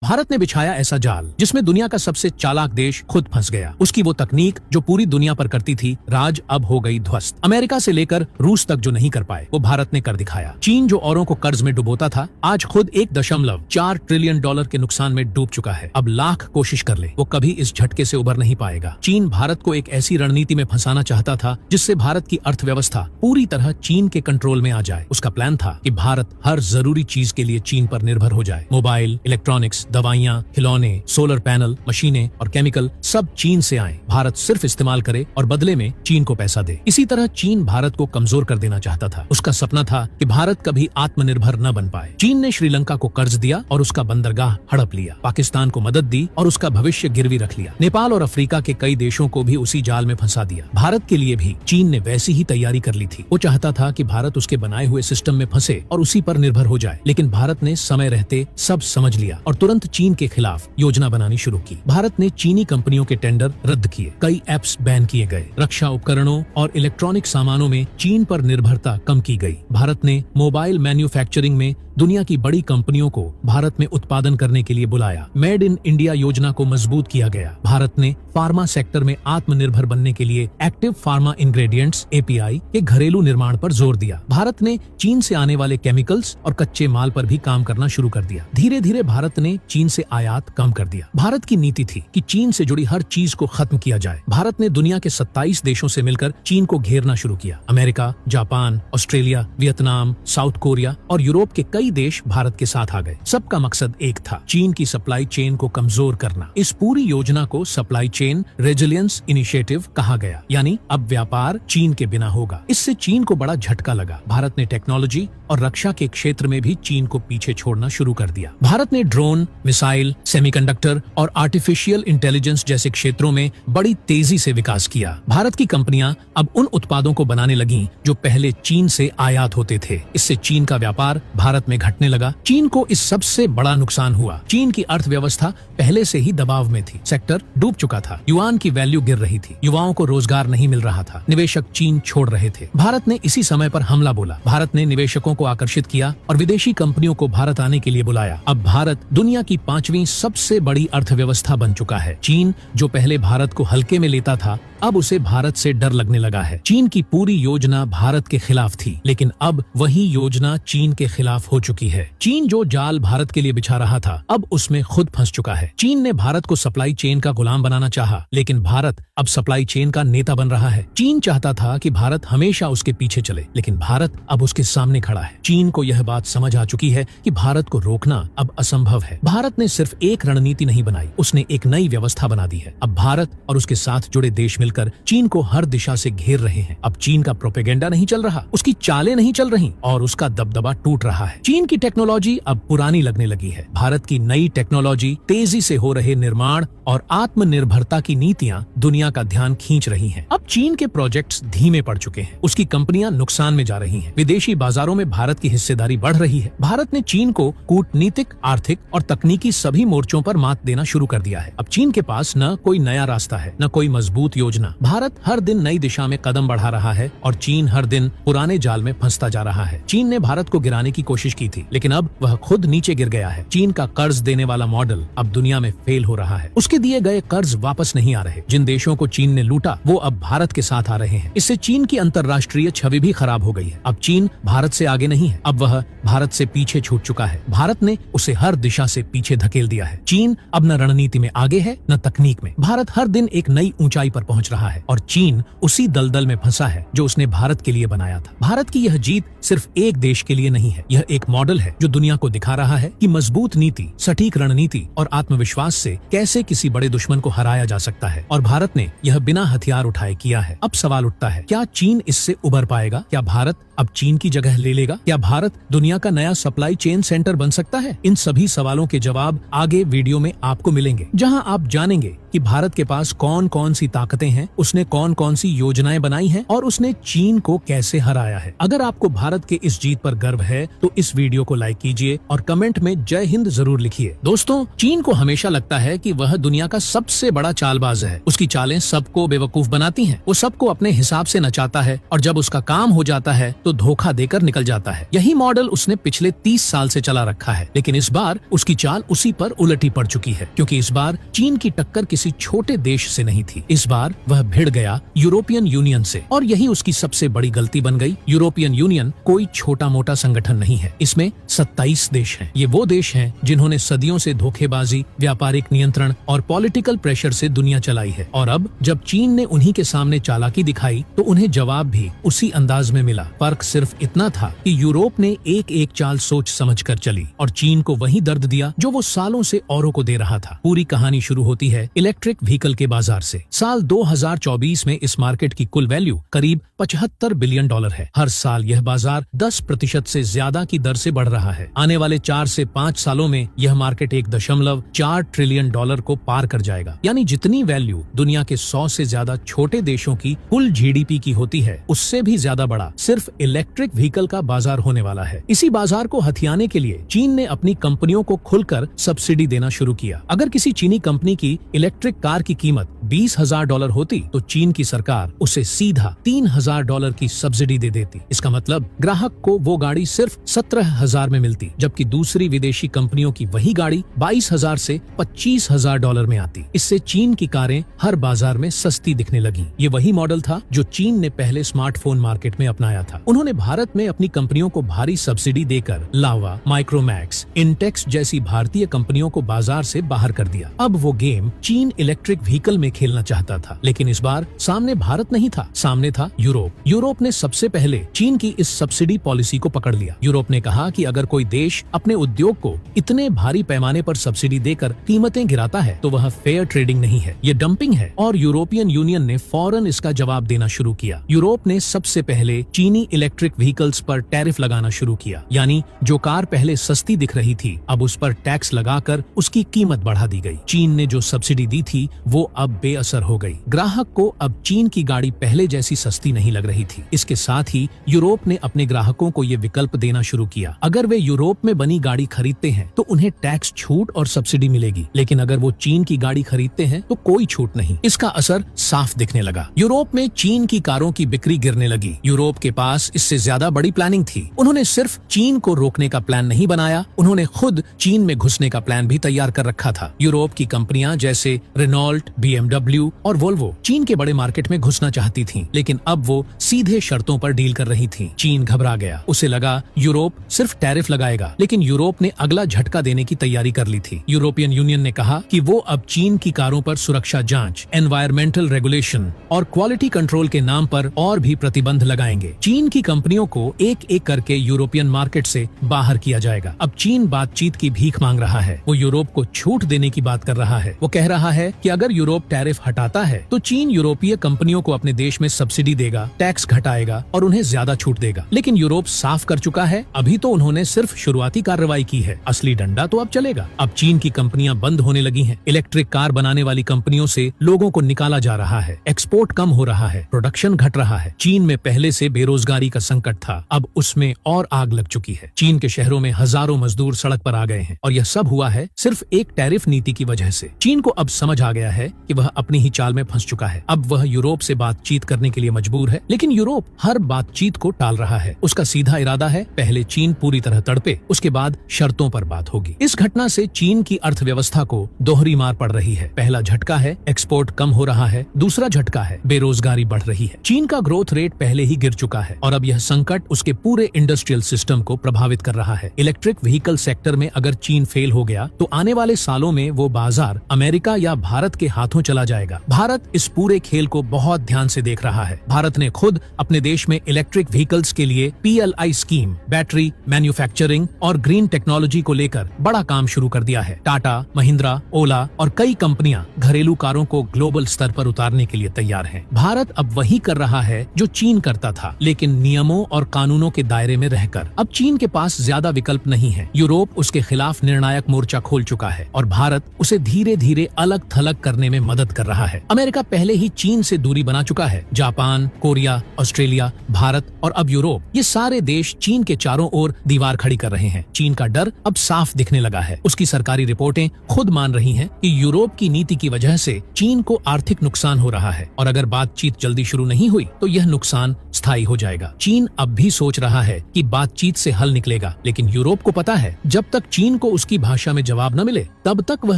भारत ने बिछाया ऐसा जाल जिसमें दुनिया का सबसे चालाक देश खुद फंस गया। उसकी वो तकनीक जो पूरी दुनिया पर करती थी, राज अब हो गई ध्वस्त। अमेरिका से लेकर रूस तक जो नहीं कर पाए, वो भारत ने कर दिखाया। चीन जो औरों को कर्ज में डुबोता था, आज खुद 1.4 ट्रिलियन डॉलर के नुकसान में डूब चुका है। अब लाख कोशिश कर ले, वो कभी इस झटके से उबर नहीं पाएगा। चीन भारत को एक ऐसी रणनीति में फंसाना चाहता था जिससे भारत की अर्थव्यवस्था पूरी तरह चीन के कंट्रोल में आ जाए। उसका प्लान था कि भारत हर जरूरी चीज के लिए चीन पर निर्भर हो जाए। मोबाइल, इलेक्ट्रॉनिक्स, दवाइयाँ, खिलौने, सोलर पैनल, मशीनें और केमिकल सब चीन से आए। भारत सिर्फ इस्तेमाल करे और बदले में चीन को पैसा दे। इसी तरह चीन भारत को कमजोर कर देना चाहता था। उसका सपना था कि भारत कभी आत्मनिर्भर न बन पाए। चीन ने श्रीलंका को कर्ज दिया और उसका बंदरगाह हड़प लिया। पाकिस्तान को मदद दी और उसका भविष्य गिरवी रख लिया। नेपाल और अफ्रीका के कई देशों को भी उसी जाल में फंसा दिया। भारत के लिए भी चीन ने वैसी ही तैयारी कर ली थी। वो चाहता था कि भारत उसके बनाए हुए सिस्टम में फंसे और उसी पर निर्भर हो जाए। लेकिन भारत ने समय रहते सब समझ लिया और तुरंत चीन के खिलाफ योजना बनानी शुरू की। भारत ने चीनी कंपनियों के टेंडर रद्द किए, कई ऐप्स बैन किए गए, रक्षा उपकरणों और इलेक्ट्रॉनिक सामानों में चीन पर निर्भरता कम की गई। भारत ने मोबाइल मैन्युफैक्चरिंग में दुनिया की बड़ी कंपनियों को भारत में उत्पादन करने के लिए बुलाया। मेड इन इंडिया योजना को मजबूत किया गया। भारत ने फार्मा सेक्टर में आत्मनिर्भर बनने के लिए एक्टिव फार्मा इंग्रेडिएंट्स (API) के घरेलू निर्माण पर जोर दिया। भारत ने चीन से आने वाले केमिकल्स और कच्चे माल पर भी काम करना शुरू कर दिया। धीरे धीरे भारत ने चीन से आयात कम कर दिया। भारत की नीति थी कि चीन से जुड़ी हर चीज को खत्म किया जाए। भारत ने दुनिया के 27 देशों से मिलकर चीन को घेरना शुरू किया। America, Japan, Australia, Vietnam, south Korea और यूरोप के कई देश भारत के साथ आ गए। सबका मकसद एक था, चीन की सप्लाई चेन को कमजोर करना। इस पूरी योजना को सप्लाई चेन रेजिलियंस इनिशिएटिव कहा गया, यानी अब व्यापार चीन के बिना होगा। इससे चीन को बड़ा झटका लगा। भारत ने टेक्नोलॉजी और रक्षा के क्षेत्र में भी चीन को पीछे छोड़ना शुरू कर दिया। भारत ने ड्रोन, मिसाइल, सेमीकंडक्टर और आर्टिफिशियल इंटेलिजेंस जैसे क्षेत्रों में बड़ी तेजी से विकास किया। भारत की कंपनियां अब उन उत्पादों को बनाने लगीं जो पहले चीन से आयात होते थे। इससे चीन का व्यापार भारत में घटने लगा। चीन को इस सबसे बड़ा नुकसान हुआ। चीन की अर्थव्यवस्था पहले से ही दबाव में थी। सेक्टर डूब चुका था। युआन की वैल्यू गिर रही थी। युवाओं को रोजगार नहीं मिल रहा था। निवेशक चीन छोड़ रहे थे। भारत ने इसी समय पर हमला बोला। भारत ने निवेशकों को आकर्षित किया और विदेशी कंपनियों को भारत आने के लिए बुलाया। अब भारत दुनिया की 5वीं सबसे बड़ी अर्थव्यवस्था बन चुका है। चीन जो पहले भारत को हल्के में लेता था, अब उसे भारत से डर लगने लगा है। चीन की पूरी योजना भारत के खिलाफ थी, लेकिन अब वही योजना चीन के खिलाफ हो चुकी है। चीन जो जाल भारत के लिए बिछा रहा था, अब उसमें खुद फंस चुका है। चीन ने भारत को सप्लाई चेन का गुलाम बनाना चाहा, लेकिन भारत अब सप्लाई चेन का नेता बन रहा है। चीन चाहता था कि भारत हमेशा उसके पीछे चले, लेकिन भारत अब उसके सामने खड़ा है। चीन को यह बात समझ आ चुकी है कि भारत को रोकना अब असंभव है। भारत ने सिर्फ एक रणनीति नहीं बनाई, उसने एक नई व्यवस्था बना दी है। अब भारत और उसके साथ जुड़े देश मिलकर चीन को हर दिशा से घेर रहे हैं। अब चीन का प्रोपेगेंडा नहीं चल रहा, उसकी चालें नहीं चल रही और उसका दबदबा टूट रहा है। चीन की टेक्नोलॉजी अब पुरानी लगने लगी है। भारत की नई टेक्नोलॉजी, तेजी से हो रहे निर्माण और आत्मनिर्भरता की नीतियां दुनिया का ध्यान खींच रही हैं। अब चीन के प्रोजेक्ट्स धीमे पड़ चुके हैं। उसकी कंपनियां नुकसान में जा रही हैं। विदेशी बाजारों में भारत की हिस्सेदारी बढ़ रही है। भारत ने चीन को कूटनीतिक, आर्थिक और तकनीकी सभी मोर्चों पर मात देना शुरू कर दिया है। अब चीन के पास न कोई नया रास्ता है, न कोई मजबूत योजना। भारत हर दिन नई दिशा में कदम बढ़ा रहा है और चीन हर दिन पुराने जाल में फंसता जा रहा है। चीन ने भारत को गिराने की कोशिश की थी, लेकिन अब वह खुद नीचे गिर गया है। चीन का कर्ज देने वाला मॉडल अब दुनिया में फेल हो रहा है। उसके दिए गए कर्ज वापस नहीं आ रहे। जिन देशों को चीन ने लूटा, वो अब भारत के साथ आ रहे हैं। इससे चीन की अंतर्राष्ट्रीय छवि भी खराब हो गई है। अब चीन भारत से आगे नहीं है, अब वह भारत से पीछे छूट चुका है। भारत ने उसे हर दिशा से पीछे धकेल दिया है। चीन अब न रणनीति में आगे है, न तकनीक में। भारत हर दिन एक नई ऊंचाई पर पहुंच रहा है और चीन उसी दलदल में फंसा है जो उसने भारत के लिए बनाया था। भारत की यह जीत सिर्फ एक देश के लिए नहीं है, यह एक मॉडल है जो दुनिया को दिखा रहा है कि मजबूत नीति, सटीक रणनीति और आत्मविश्वास से कैसे किसी बड़े दुश्मन को हराया जा सकता है। और भारत ने यह बिना हथियार उठाए किया है। अब सवाल उठता है, क्या चीन इससे उबर पाएगा? क्या भारत अब चीन की जगह ले लेगा? क्या भारत दुनिया का नया सप्लाई चेन सेंटर बन सकता है? इन सभी सवालों के जवाब आगे वीडियो में आपको मिलेंगे, जहां आप जानेंगे कि भारत के पास कौन कौन सी ताकतें हैं, उसने कौन कौन सी योजनाएं बनाई हैं और उसने चीन को कैसे हराया है। अगर आपको भारत के इस जीत पर गर्व है तो इस वीडियो को लाइक कीजिए और कमेंट में जय हिंद जरूर लिखिए। दोस्तों, चीन को हमेशा लगता है कि वह दुनिया का सबसे बड़ा चालबाज है। उसकी चालें सबको बेवकूफ बनाती हैं। वो सबको अपने हिसाब से नचाता है और जब उसका काम हो जाता है तो धोखा देकर निकल जाता है। यही मॉडल उसने पिछले 30 साल से चला रखा है, लेकिन इस बार उसकी चाल उसी पर उलटी पड़ चुकी है, क्योंकि इस बार चीन की टक्कर किसी छोटे देश से नहीं थी। इस बार वह भिड़ गया यूरोपियन यूनियन से, और यही उसकी सबसे बड़ी गलती बन गई। यूरोपियन यूनियन कोई छोटा मोटा संगठन नहीं है। इसमें 27 देश हैं। ये वो देश हैं जिन्होंने सदियों से धोखेबाजी, व्यापारिक नियंत्रण और पॉलिटिकल प्रेशर से दुनिया चलाई है। और अब जब चीन ने उन्हीं के सामने चालाकी दिखाई तो उन्हें जवाब भी उसी अंदाज में मिला। फर्क सिर्फ इतना था कि यूरोप ने एक एक चाल सोच समझ कर चली और चीन को वही दर्द दिया जो वो सालों से औरों को दे रहा था। पूरी कहानी शुरू होती है इलेक्ट्रिक व्हीकल के बाजार से। साल 2024 में इस मार्केट की कुल वैल्यू करीब $75 बिलियन है। हर साल यह बाजार 10% से ज्यादा की दर से बढ़ रहा है। आने वाले 4 से 5 सालों में यह मार्केट $1.4 ट्रिलियन को पार कर जाएगा। यानी जितनी वैल्यू दुनिया के 100 से ज्यादा छोटे देशों की कुल जीडीपी की होती है, उससे भी ज्यादा बड़ा सिर्फ इलेक्ट्रिक व्हीकल का बाजार होने वाला है। इसी बाजार को हथियाने के लिए चीन ने अपनी कंपनियों को खुलकर सब्सिडी देना शुरू किया। अगर किसी चीनी कंपनी की इलेक्ट्रिक कार की कीमत $20,000 होती तो चीन की सरकार उसे सीधा $3,000 की सब्सिडी दे देती। इसका मतलब ग्राहक को वो गाड़ी सिर्फ 17,000 में मिलती, जबकि दूसरी विदेशी कंपनियों की वही गाड़ी 22,000 से $25,000 में आती। इससे चीन की कारें हर बाजार में सस्ती दिखने लगी। ये वही मॉडल था जो चीन ने पहले स्मार्टफोन मार्केट में अपनाया था। उन्होंने भारत में अपनी कंपनियों को भारी सब्सिडी देकर लावा, माइक्रोमैक्स, इंटेक्स जैसी भारतीय कंपनियों को बाजार से बाहर कर दिया। अब वो गेम चीन इलेक्ट्रिक व्हीकल में खेलना चाहता था, लेकिन इस बार सामने भारत नहीं था, सामने था यूरोप। यूरोप ने सबसे पहले चीन की इस सब्सिडी पॉलिसी को पकड़ लिया। यूरोप ने कहा कि अगर कोई देश अपने उद्योग को इतने भारी पैमाने पर सब्सिडी देकर कीमतें गिराता है तो वह फेयर ट्रेडिंग नहीं है, ये डंपिंग है। और यूरोपियन यूनियन ने फौरन इसका जवाब देना शुरू किया। यूरोप ने सबसे पहले चीनी इलेक्ट्रिक व्हीकल्स पर टैरिफ लगाना शुरू किया, यानी जो कार पहले सस्ती दिख रही थी अब उस पर टैक्स लगाकर उसकी कीमत बढ़ा दी गई। चीन ने जो सब्सिडी दी थी वो अब बेअसर हो गई। ग्राहक को अब चीन की गाड़ी पहले जैसी सस्ती नहीं लग रही थी। इसके साथ ही यूरोप ने अपने ग्राहकों को ये विकल्प देना शुरू किया। अगर वे यूरोप में बनी गाड़ी खरीदते हैं तो उन्हें टैक्स छूट और सब्सिडी मिलेगी, लेकिन अगर वो चीन की गाड़ी खरीदते हैं तो कोई छूट नहीं। इसका असर साफ दिखने लगा। यूरोप में चीन की कारों की बिक्री गिरने लगी। यूरोप के पास इससे ज्यादा बड़ी प्लानिंग थी। उन्होंने सिर्फ चीन को रोकने का प्लान नहीं बनाया, उन्होंने खुद चीन में घुसने का प्लान भी तैयार कर रखा था। यूरोप की कंपनियां जैसे रेनॉल्ट, BMW और वोल्वो चीन के बड़े मार्केट में घुसना चाहती थीं, लेकिन अब वो सीधे शर्तों पर डील कर रही थीं। चीन घबरा गया। उसे लगा यूरोप सिर्फ टैरिफ लगाएगा, लेकिन यूरोप ने अगला झटका देने की तैयारी कर ली थी। यूरोपियन यूनियन ने कहा कि वो अब चीन की कारों पर सुरक्षा जांच, एनवायरमेंटल रेगुलेशन और क्वालिटी कंट्रोल के नाम पर और भी प्रतिबंध लगाएंगे। चीन की कंपनियों को एक एक करके यूरोपियन मार्केट से बाहर किया जाएगा। अब चीन बातचीत की भीख मांग रहा है। वो यूरोप को छूट देने की बात कर रहा है। वो कह रहा है कि अगर यूरोप टैरिफ हटाता है तो चीन यूरोपीय कंपनियों को अपने देश में सब्सिडी देगा, टैक्स घटाएगा और उन्हें ज्यादा छूट देगा। लेकिन यूरोप साफ कर चुका है, अभी तो उन्होंने सिर्फ शुरुआती कार्रवाई की है, असली डंडा तो अब चलेगा। अब चीन की कंपनियां बंद होने लगी हैं। इलेक्ट्रिक कार बनाने वाली कंपनियों से लोगों को निकाला जा रहा है। एक्सपोर्ट कम हो रहा है, प्रोडक्शन घट रहा है। चीन में पहले से बेरोजगारी का संकट था, अब उसमें और आग लग चुकी है। चीन के शहरों में हजारों मजदूर सड़क पर आ गए हैं और यह सब हुआ है सिर्फ एक टैरिफ नीति की वजह से। चीन को अब समझ आ गया है कि वह अपनी ही चाल में फंस चुका है। अब वह यूरोप से बातचीत करने के लिए मजबूर है, लेकिन यूरोप हर बातचीत को टाल रहा है। उसका सीधा इरादा है पहले चीन पूरी तरह तड़पे, उसके बाद शर्तों पर बात होगी। इस घटना से चीन की अर्थव्यवस्था को दोहरी मार पड़ रही है। पहला झटका है एक्सपोर्ट कम हो रहा है, दूसरा झटका है बेरोजगारी बढ़ रही है। चीन का ग्रोथ रेट पहले ही गिर चुका है और अब यह संकट उसके पूरे इंडस्ट्रियल सिस्टम को प्रभावित कर रहा है। इलेक्ट्रिक व्हीकल सेक्टर में अगर चीन फेल हो गया तो आने वाले सालों में वो बाजार अमेरिका या भारत के हाथों चला चला जाएगा। भारत इस पूरे खेल को बहुत ध्यान से देख रहा है। भारत ने खुद अपने देश में इलेक्ट्रिक व्हीकल्स के लिए PLI स्कीम, बैटरी मैन्युफैक्चरिंग और ग्रीन टेक्नोलॉजी को लेकर बड़ा काम शुरू कर दिया है। टाटा, महिंद्रा, ओला और कई कंपनियां घरेलू कारों को ग्लोबल स्तर पर उतारने के लिए तैयार हैं। भारत अब वही कर रहा है जो चीन करता था, लेकिन नियमों और कानूनों के दायरे में रहकर। अब चीन के पास ज्यादा विकल्प नहीं है। यूरोप उसके खिलाफ निर्णायक मोर्चा खोल चुका है और भारत उसे धीरे धीरे अलग थलग करने में मदद कर रहा है। अमेरिका पहले ही चीन से दूरी बना चुका है। जापान, कोरिया, ऑस्ट्रेलिया, भारत और अब यूरोप, ये सारे देश चीन के चारों ओर दीवार खड़ी कर रहे हैं। चीन का डर अब साफ दिखने लगा है। उसकी सरकारी रिपोर्टें खुद मान रही हैं कि यूरोप की नीति की वजह से चीन को आर्थिक नुकसान हो रहा है और अगर बातचीत जल्दी शुरू नहीं हुई तो यह नुकसान स्थायी हो जाएगा। चीन अब भी सोच रहा है कि बातचीत से हल निकलेगा, लेकिन यूरोप को पता है जब तक चीन को उसकी भाषा में जवाब न मिले तब तक वह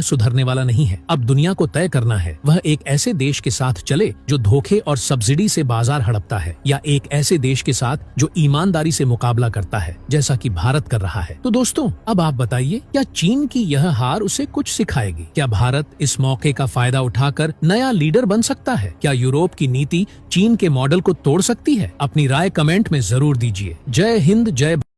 सुधरने वाला नहीं है। अब दुनिया को तय करना है वह एक ऐसे देश के साथ चले जो धोखे और सब्सिडी से बाजार हड़पता है, या एक ऐसे देश के साथ जो ईमानदारी से मुकाबला करता है जैसा कि भारत कर रहा है। तो दोस्तों, अब आप बताइए, क्या चीन की यह हार उसे कुछ सिखाएगी? क्या भारत इस मौके का फायदा उठाकर नया लीडर बन सकता है? क्या यूरोप की नीति चीन के मॉडल को तोड़ सकती है? अपनी राय कमेंट में जरूर दीजिए। जय हिंद, जय